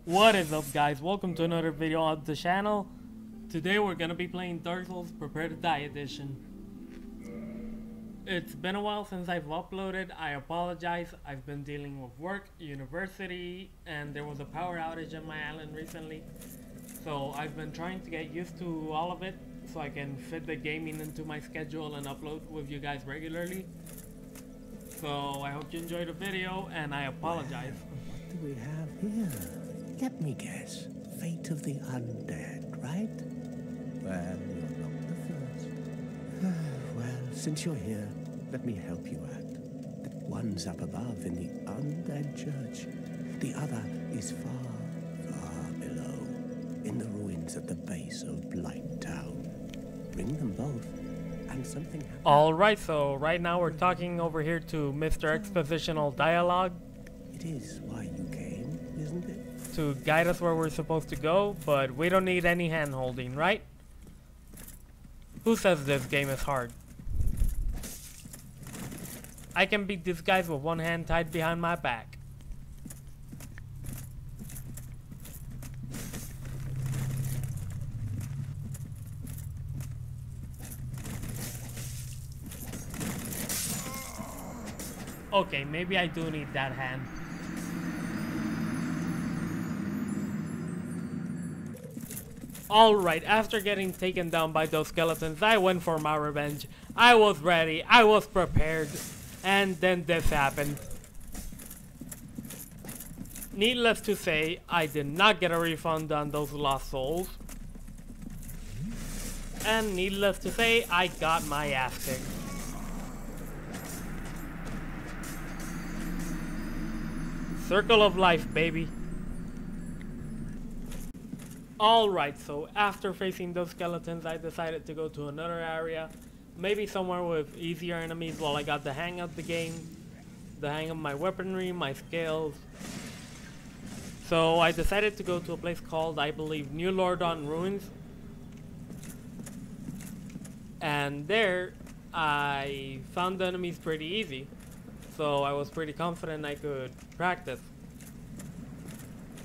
What is up, guys? Welcome to another video on the channel. Today we're gonna be playing Dark Souls Prepare to Die edition. It's been a while since I've uploaded. I apologize. I've been dealing with work, university, and there was a power outage on my island recently. So I've been trying to get used to all of it so I can fit the gaming into my schedule and upload with you guys regularly. So I hope you enjoyed the video, and I apologize. What do we have here? Let me guess. Fate of the undead, right? Well, you're not the first. Well, since you're here, let me help you out. The one's up above in the undead church. The other is far, far below, in the ruins at the base of Blight Town. Bring them both, and something happens. Alright, so right now we're talking over here to Mr. Expositional Dialogue. It is why you came, isn't it? To guide us where we're supposed to go, but we don't need any hand-holding, right? Who says this game is hard? I can beat these guys with one hand tied behind my back. Okay, maybe I do need that hand. Alright, after getting taken down by those skeletons, I went for my revenge. I was ready, I was prepared, and then this happened. Needless to say, I did not get a refund on those lost souls. And needless to say, I got my ass kicked. Circle of life, baby. Alright, so after facing those skeletons, I decided to go to another area. Maybe somewhere with easier enemies while I got the hang of the game. The hang of my weaponry, my skills. So I decided to go to a place called, I believe, New Lordran Ruins. And there, I found the enemies pretty easy. So I was pretty confident I could practice.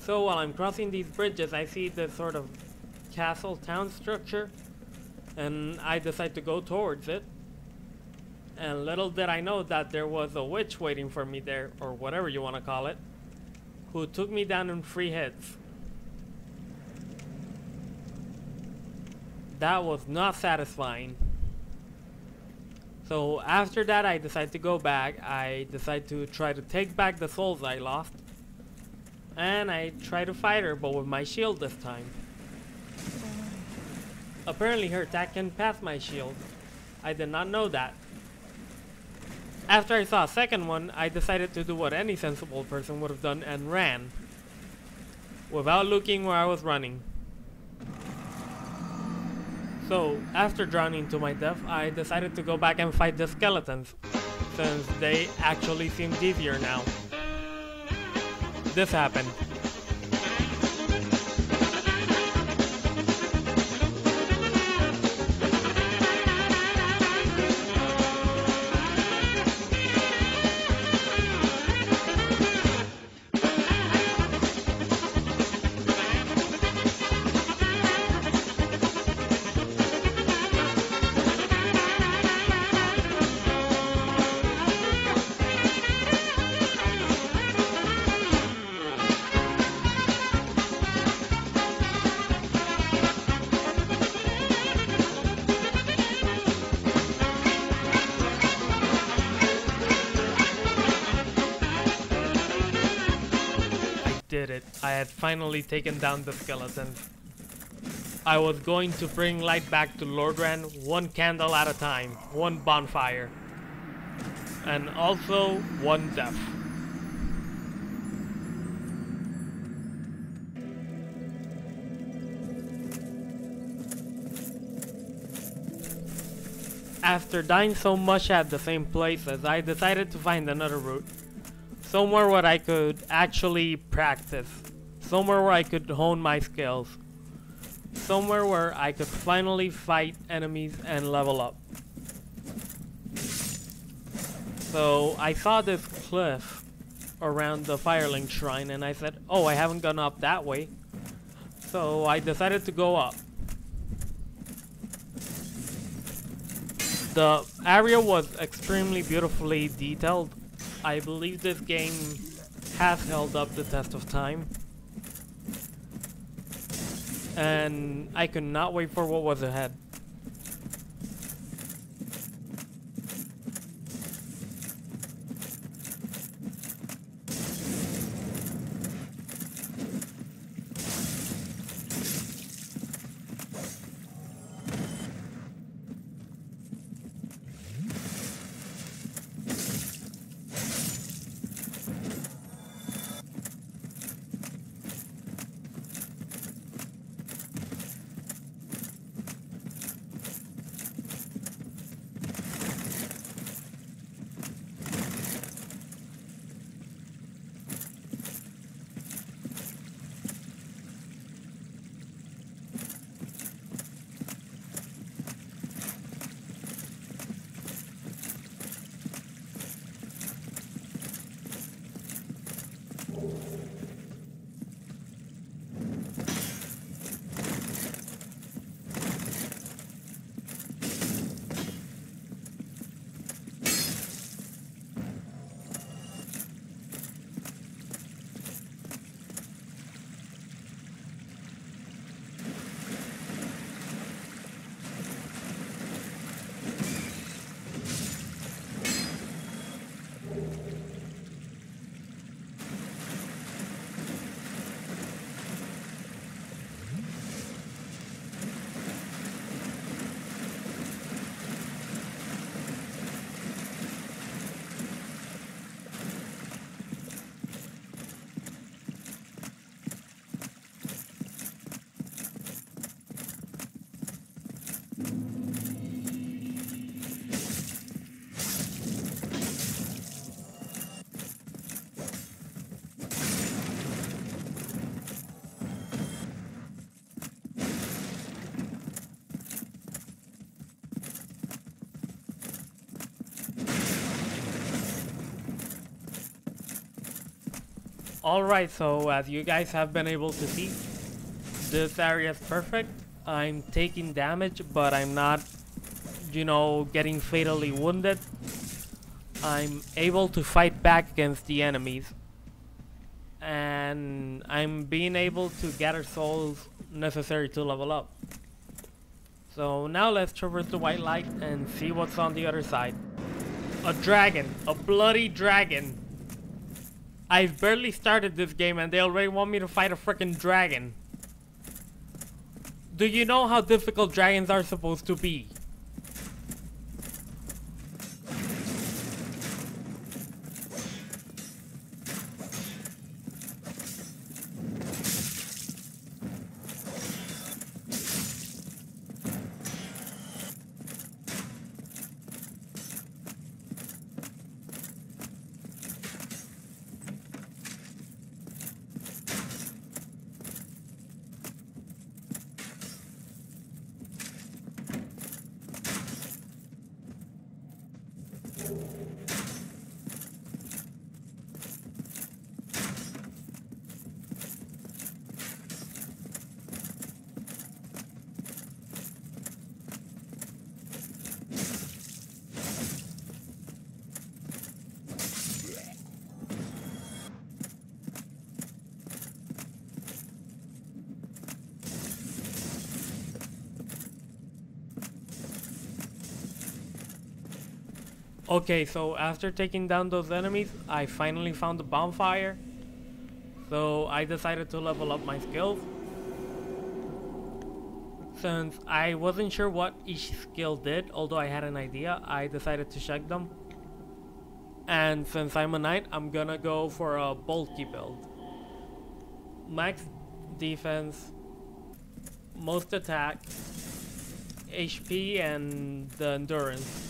So while I'm crossing these bridges, I see this sort of castle town structure, and I decide to go towards it. And little did I know that there was a witch waiting for me there, or whatever you want to call it, who took me down in 3 hits. That was not satisfying. So after that, I decide to go back. I decide to try to take back the souls I lost. And I try to fight her, but with my shield this time. Apparently her attack can pass my shield. I did not know that. After I saw a second one, I decided to do what any sensible person would have done and ran. Without looking where I was running. So, after drowning to my death, I decided to go back and fight the skeletons, since they actually seemed easier now. This happened. Did it. I had finally taken down the skeletons. I was going to bring light back to Lordran, one candle at a time, one bonfire, and also one death. After dying so much at the same places, I decided to find another route. Somewhere where I could actually practice. Somewhere where I could hone my skills. Somewhere where I could finally fight enemies and level up. So I saw this cliff around the Firelink Shrine, and I said, oh, I haven't gone up that way. So I decided to go up. The area was extremely beautifully detailed. I believe this game has held up the test of time. And I could not wait for what was ahead. Alright, so as you guys have been able to see, this area is perfect. I'm taking damage, but I'm not, you know, getting fatally wounded. I'm able to fight back against the enemies. And I'm being able to gather souls necessary to level up. So now let's traverse the white light and see what's on the other side. A dragon, a bloody dragon. I've barely started this game and they already want me to fight a freaking dragon. Do you know how difficult dragons are supposed to be? Okay, so after taking down those enemies, I finally found the bonfire. So I decided to level up my skills. Since I wasn't sure what each skill did, although I had an idea, I decided to check them. And since I'm a knight, I'm gonna go for a bulky build. Max defense, most attack, HP, and the endurance.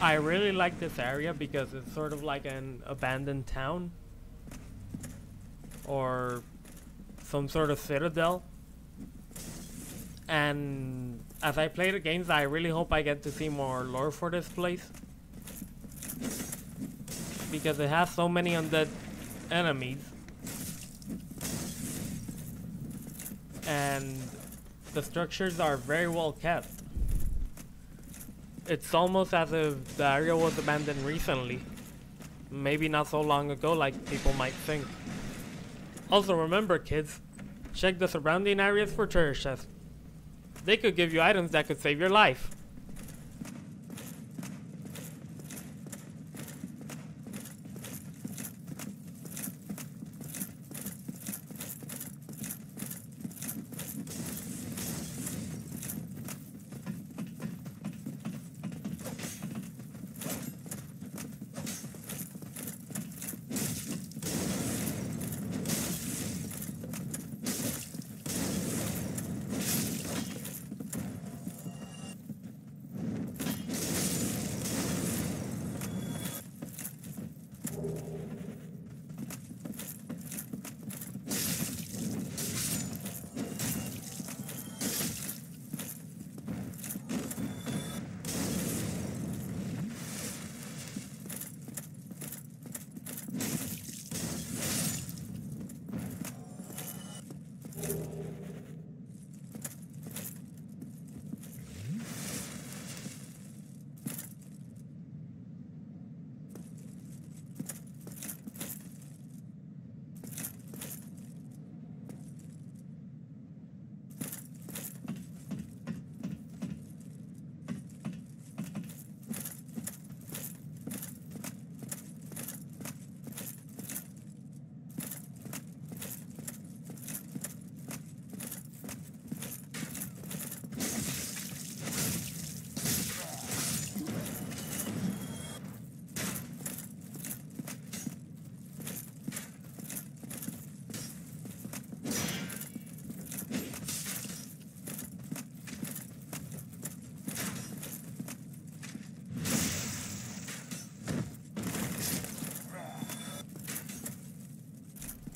I really like this area because it's sort of like an abandoned town or some sort of citadel. And as I play the games, I really hope I get to see more lore for this place, because it has so many undead enemies, and the structures are very well kept. It's almost as if the area was abandoned recently, maybe not so long ago like people might think. Also remember, kids, check the surrounding areas for treasure chests. They could give you items that could save your life.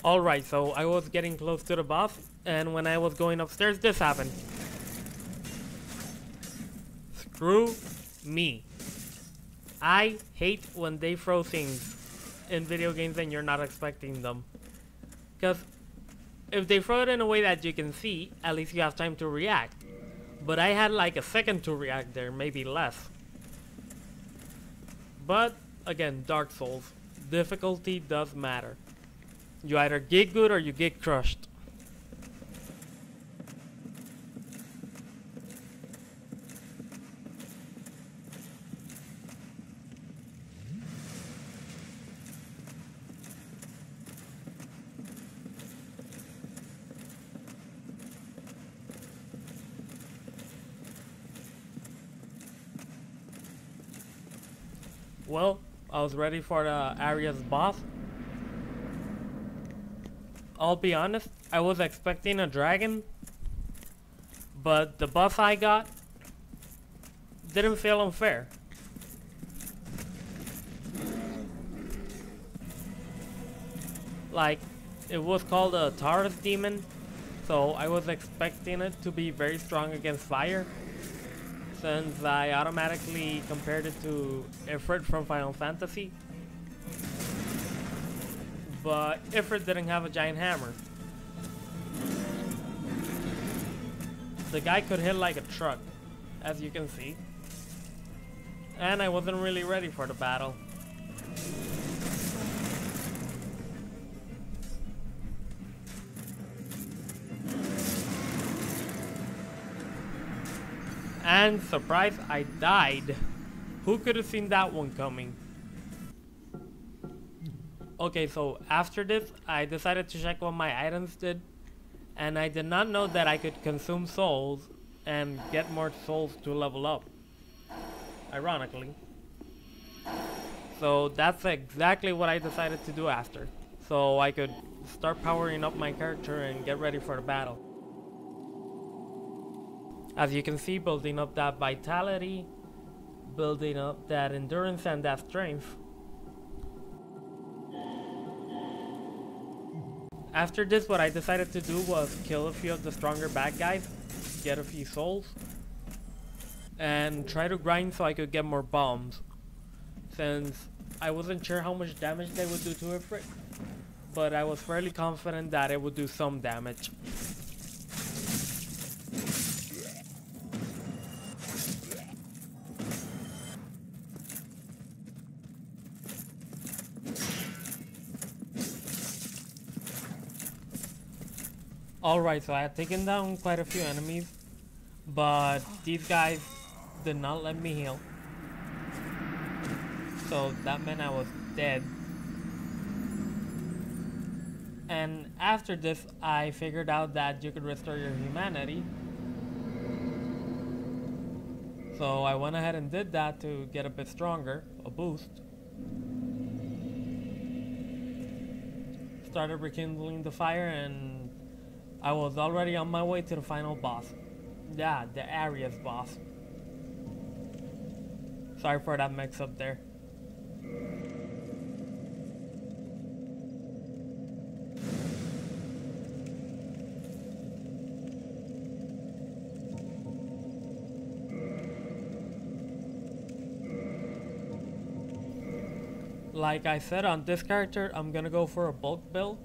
Alright, so I was getting close to the boss, and when I was going upstairs, this happened. Screw me. I hate when they throw things in video games and you're not expecting them. Because if they throw it in a way that you can see, at least you have time to react. But I had like a second to react there, maybe less. But again, Dark Souls, difficulty does matter. You either get good or you get crushed. Well, I was ready for the area's boss. I'll be honest, I was expecting a dragon, but the buff I got didn't feel unfair. Like, it was called a TARDIS Demon, so I was expecting it to be very strong against fire, since I automatically compared it to Ifrit from Final Fantasy. But Ifrit didn't have a giant hammer. The guy could hit like a truck, as you can see. And I wasn't really ready for the battle. And surprise, I died. Who could have seen that one coming? Okay, so after this, I decided to check what my items did, and I did not know that I could consume souls and get more souls to level up, ironically. So that's exactly what I decided to do after, so I could start powering up my character and get ready for the battle. As you can see, building up that vitality, building up that endurance and that strength. After this, what I decided to do was kill a few of the stronger bad guys, get a few souls, and try to grind so I could get more bombs, since I wasn't sure how much damage they would do to Ifrit, but I was fairly confident that it would do some damage. Alright, so I had taken down quite a few enemies, but these guys did not let me heal. So that meant I was dead. And after this, I figured out that you could restore your humanity. So I went ahead and did that to get a bit stronger, a boost. Started rekindling the fire, and I was already on my way to the final boss. Yeah, the Area's boss. Sorry for that mix up there. Like I said, on this character, I'm gonna go for a bulk build.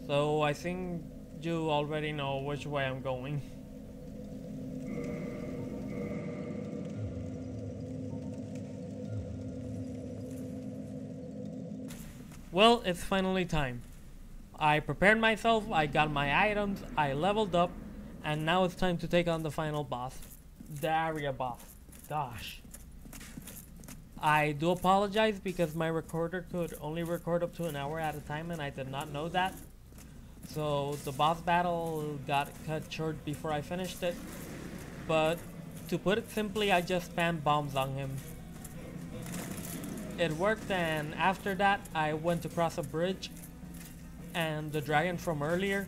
So I think you already know which way I'm going. Well, it's finally time. I prepared myself, I got my items, I leveled up, and now it's time to take on the final boss. The Area boss. Gosh. I do apologize because my recorder could only record up to an hour at a time, and I did not know that. So the boss battle got cut short before I finished it. But to put it simply, I just spammed bombs on him. It worked, and after that I went to cross a bridge, and the dragon from earlier,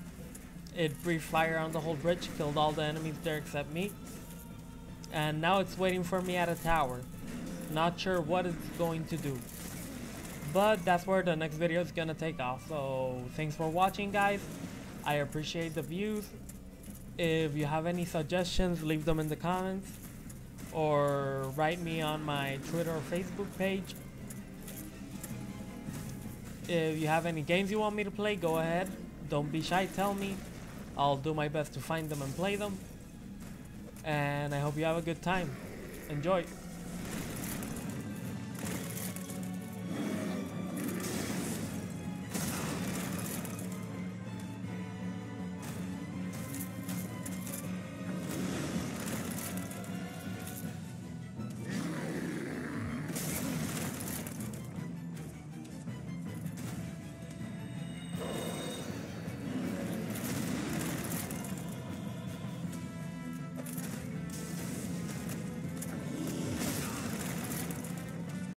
it breathed fire on the whole bridge, killed all the enemies there except me. And now it's waiting for me at a tower. Not sure what it's going to do. But that's where the next video is gonna take off. So thanks for watching, guys. I appreciate the views. If you have any suggestions, leave them in the comments, or write me on my Twitter or Facebook page. If you have any games you want me to play, go ahead. Don't be shy, tell me. I'll do my best to find them and play them. And I hope you have a good time. Enjoy.